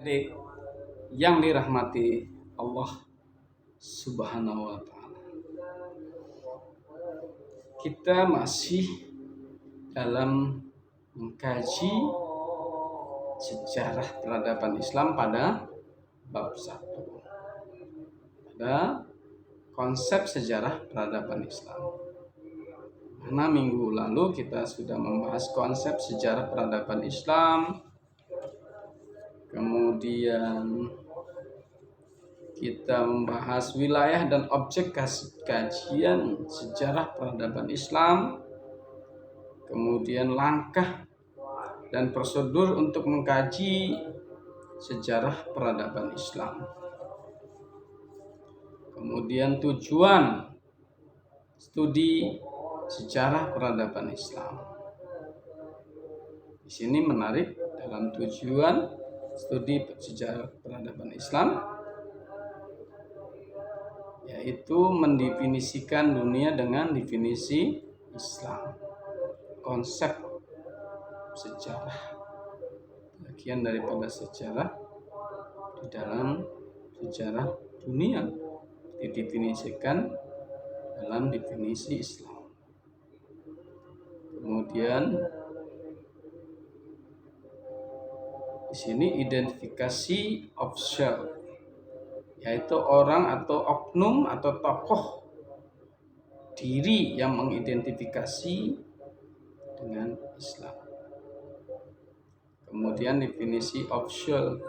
adik-adik yang dirahmati Allah Subhanahu wa Ta'ala, kita masih dalam mengkaji sejarah peradaban Islam pada bab 1, pada konsep sejarah peradaban Islam. Karena minggu lalu kita sudah membahas konsep sejarah peradaban Islam, kemudian kita membahas wilayah dan objek kajian sejarah peradaban Islam, kemudian langkah dan prosedur untuk mengkaji sejarah peradaban Islam, kemudian tujuan studi sejarah peradaban Islam. Di sini menarik, dalam tujuan studi sejarah peradaban Islam yaitu mendefinisikan dunia dengan definisi Islam. Konsep sejarah, bagian daripada sejarah di dalam sejarah dunia didefinisikan dalam definisi Islam. Kemudian di sini identifikasi of self, yaitu orang atau oknum atau tokoh diri yang mengidentifikasi dengan Islam. Kemudian definisi of self,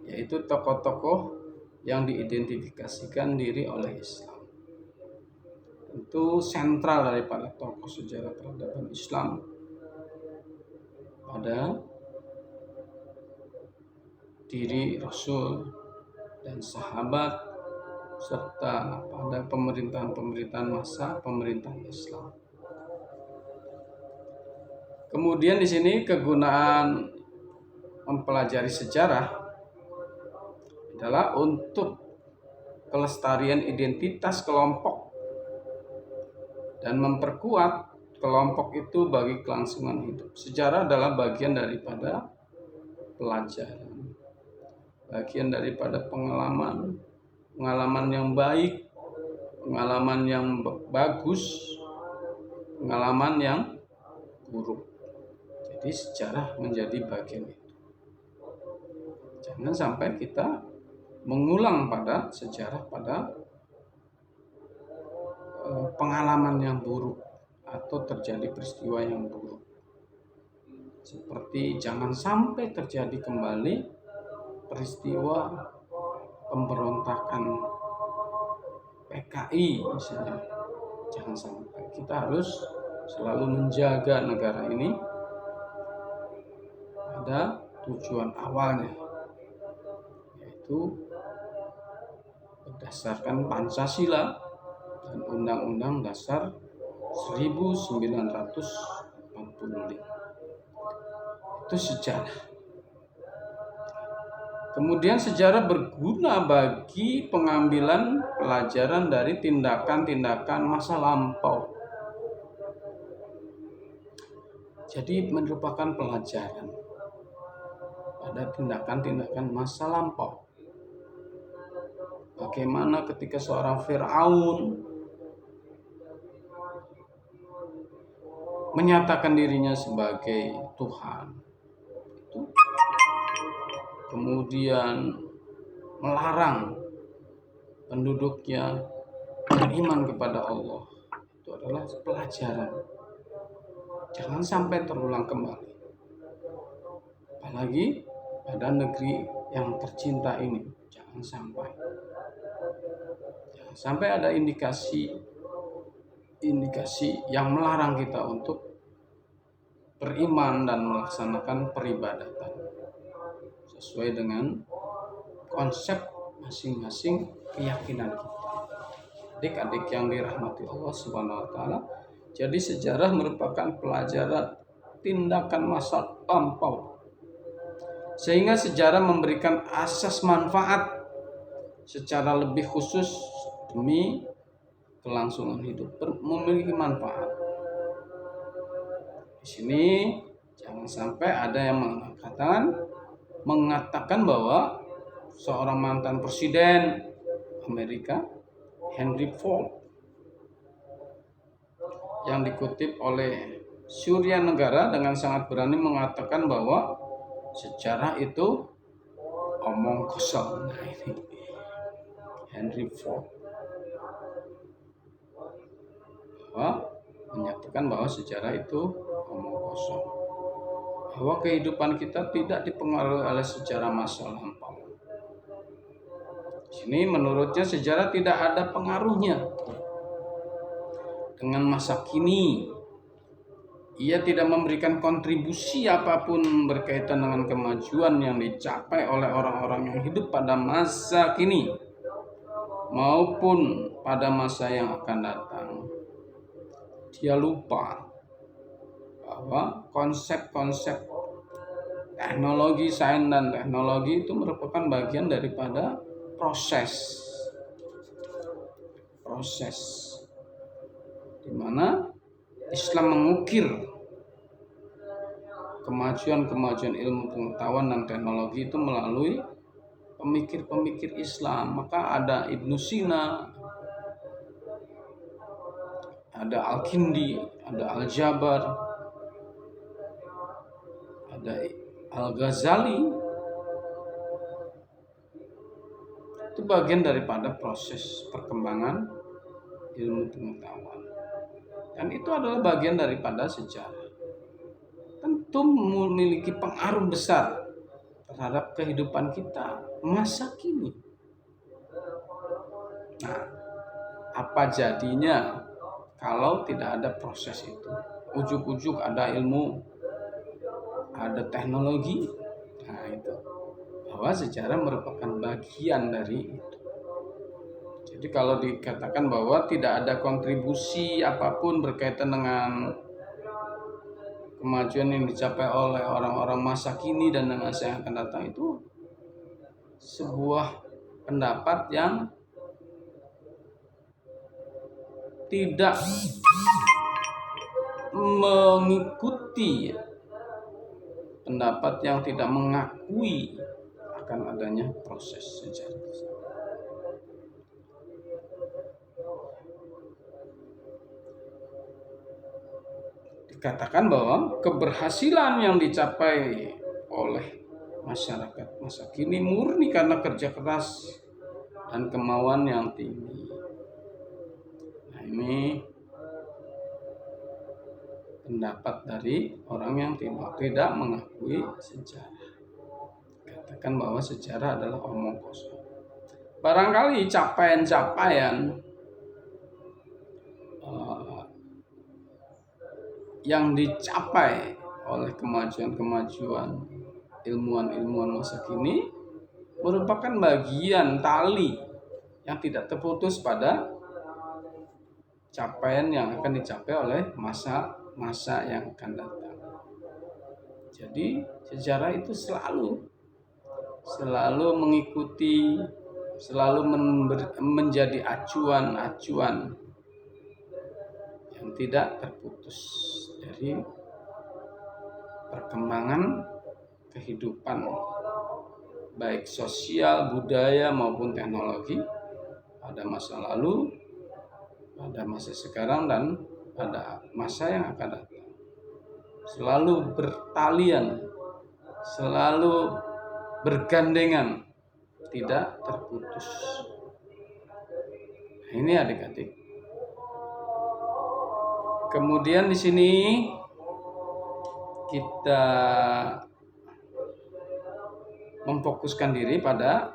yaitu tokoh-tokoh yang diidentifikasikan diri oleh Islam. Itu sentral daripada tokoh sejarah peradaban Islam pada diri Rasul dan sahabat, serta pada pemerintahan masa pemerintahan Islam. Kemudian di sini kegunaan mempelajari sejarah adalah untuk kelestarian identitas kelompok dan memperkuat kelompok itu bagi kelangsungan hidup. Sejarah adalah bagian daripada pelajaran, bagian daripada pengalaman yang baik, pengalaman yang bagus, pengalaman yang buruk. Jadi sejarah menjadi bagian itu. Jangan sampai kita mengulang pada sejarah pada pengalaman yang buruk atau terjadi peristiwa yang buruk. Seperti jangan sampai terjadi kembali peristiwa pemberontakan PKI misalnya. Jangan sampai. Kita harus selalu menjaga negara ini pada tujuan awalnya, yaitu berdasarkan Pancasila dan Undang-Undang Dasar 1945. Itu sejarah. Kemudian sejarah berguna bagi pengambilan pelajaran dari tindakan-tindakan masa lampau. Jadi merupakan pelajaran pada tindakan-tindakan masa lampau. Bagaimana ketika seorang Fir'aun menyatakan dirinya sebagai Tuhan, kemudian melarang penduduknya beriman kepada Allah. Itu adalah pelajaran. Jangan sampai terulang kembali. Apalagi pada negeri yang tercinta ini. Jangan sampai ada indikasi yang melarang kita untuk beriman dan melaksanakan peribadatan sesuai dengan konsep masing-masing keyakinan kita. Adik-adik yang dirahmati Allah Subhanahu wa Ta'ala, jadi sejarah merupakan pelajaran tindakan masa lampau, sehingga sejarah memberikan asas manfaat secara lebih khusus demi kelangsungan hidup, memiliki manfaat. Di sini jangan sampai ada yang mengatakan mengatakan bahwa seorang mantan presiden Amerika, Henry Ford, yang dikutip oleh Surya Negara dengan sangat berani mengatakan bahwa sejarah itu omong kosong. Nah, ini Henry Ford menyatakan bahwa sejarah itu omong kosong, bahwa kehidupan kita tidak dipengaruhi oleh sejarah masa lampau. Sini menurutnya sejarah tidak ada pengaruhnya dengan masa kini. Ia tidak memberikan kontribusi apapun berkaitan dengan kemajuan yang dicapai oleh orang-orang yang hidup pada masa kini maupun pada masa yang akan datang. Dia lupa bahwa konsep-konsep teknologi, sains dan teknologi itu merupakan bagian daripada proses di mana Islam mengukir kemajuan ilmu pengetahuan dan teknologi itu melalui pemikir-pemikir Islam. Maka ada Ibnu Sina, ada Al-Kindi, ada Al-Jabar, ada Al-Ghazali. Itu bagian daripada proses perkembangan ilmu pengetahuan. Dan itu adalah bagian daripada sejarah. Tentu memiliki pengaruh besar terhadap kehidupan kita masa kini. Nah, apa jadinya kalau tidak ada proses itu? Ujuk-ujuk ada ilmu, ada teknologi. Nah, itu bahwa sejarah merupakan bagian dari itu. Jadi kalau dikatakan bahwa tidak ada kontribusi apapun berkaitan dengan kemajuan yang dicapai oleh orang-orang masa kini dan masa yang akan datang, itu sebuah pendapat yang tidak mengikuti, pendapat yang tidak mengakui akan adanya proses sejarah. Dikatakan bahwa keberhasilan yang dicapai oleh masyarakat masa kini murni karena kerja keras dan kemauan yang tinggi. Nah, ini pendapat dari orang yang tidak mengakui sejarah. Katakan bahwa sejarah adalah omong kosong. Barangkali capaian-capaian yang dicapai oleh kemajuan-kemajuan ilmuwan-ilmuwan masa kini merupakan bagian tali yang tidak terputus pada capaian yang akan dicapai oleh masa yang akan datang. Jadi sejarah itu selalu mengikuti, selalu menjadi acuan-acuan yang tidak terputus dari perkembangan kehidupan baik sosial, budaya maupun teknologi pada masa lalu, pada masa sekarang dan pada masa yang akan datang. Selalu bertalian, selalu bergandengan, tidak terputus. Nah, ini adik-adik. Kemudian di sini kita memfokuskan diri pada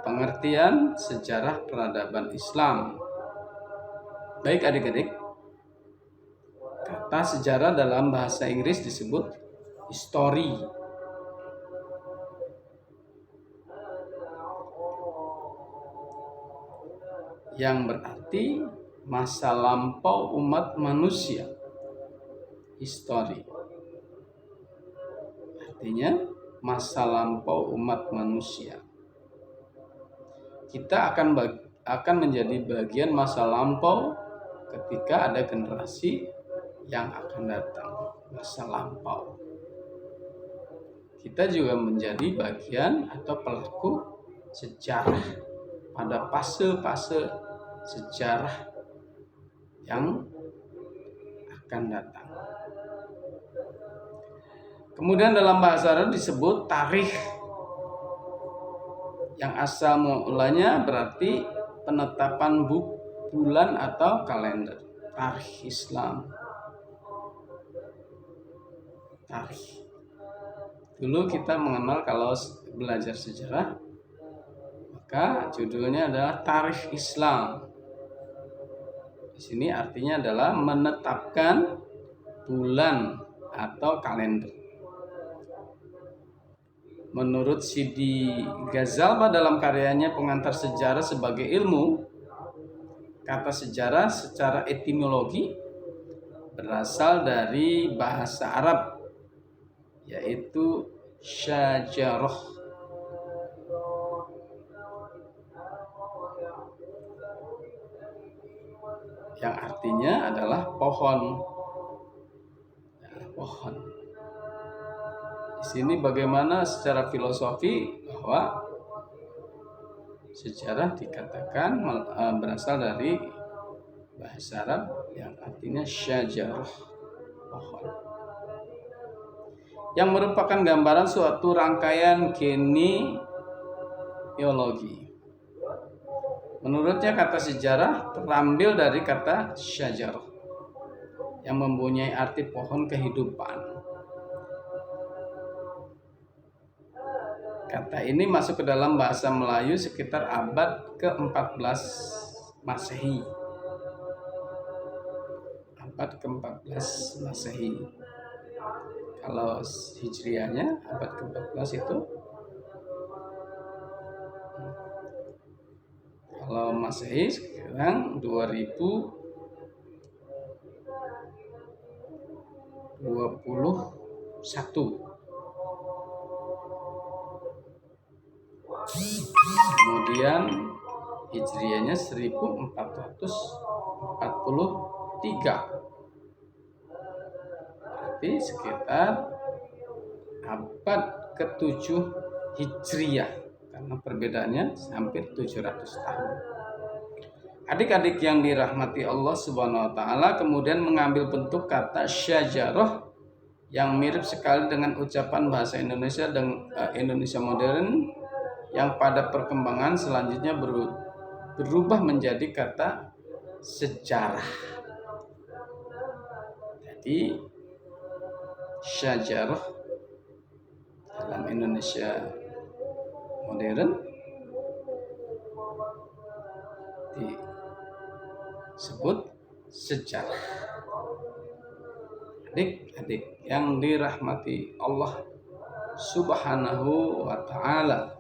pengertian sejarah peradaban Islam. Baik adik-adik, kata sejarah dalam bahasa Inggris disebut history. Yang berarti masa lampau umat manusia. History artinya masa lampau umat manusia. Kita akan menjadi bagian masa lampau ketika ada generasi yang akan datang. Masa lampau kita juga menjadi bagian atau pelaku sejarah pada fase-fase sejarah yang akan datang. Kemudian dalam bahasa Arab disebut tarikh, yang asal mulanya berarti penetapan bulan atau kalender. Tarikh Islam. Tarikh. Dulu kita mengenal kalau belajar sejarah, maka judulnya adalah Tarikh Islam. Di sini artinya adalah menetapkan bulan atau kalender. Menurut Sidi Ghazalbah dalam karyanya Pengantar Sejarah sebagai Ilmu, kata sejarah secara etimologi berasal dari bahasa Arab, yaitu syajarah, yang artinya adalah pohon. Pohon. Di sini bagaimana secara filosofi bahwa sejarah dikatakan berasal dari bahasa Arab yang artinya syajarah, pohon, yang merupakan gambaran suatu rangkaian genealogi. Menurutnya kata sejarah terambil dari kata syajarah yang mempunyai arti pohon kehidupan. Kata ini masuk ke dalam bahasa Melayu sekitar abad ke-14 Masehi. Abad ke-14 Masehi. Kalau Hijriahnya abad ke-14 itu, kalau Masehi sekarang 2021. Kemudian Hijriahnya 1443. Berarti sekitar abad ke-7 Hijriah, karena perbedaannya hampir 700 tahun. Adik-adik yang dirahmati Allah Subhanahu wa taala, kemudian mengambil bentuk kata syajarah yang mirip sekali dengan ucapan bahasa Indonesia dan Indonesia modern, yang pada perkembangan selanjutnya berubah menjadi kata sejarah. Jadi syajarah dalam Indonesia modern disebut sejarah. Adik-adik yang dirahmati Allah Subhanahu wa taala,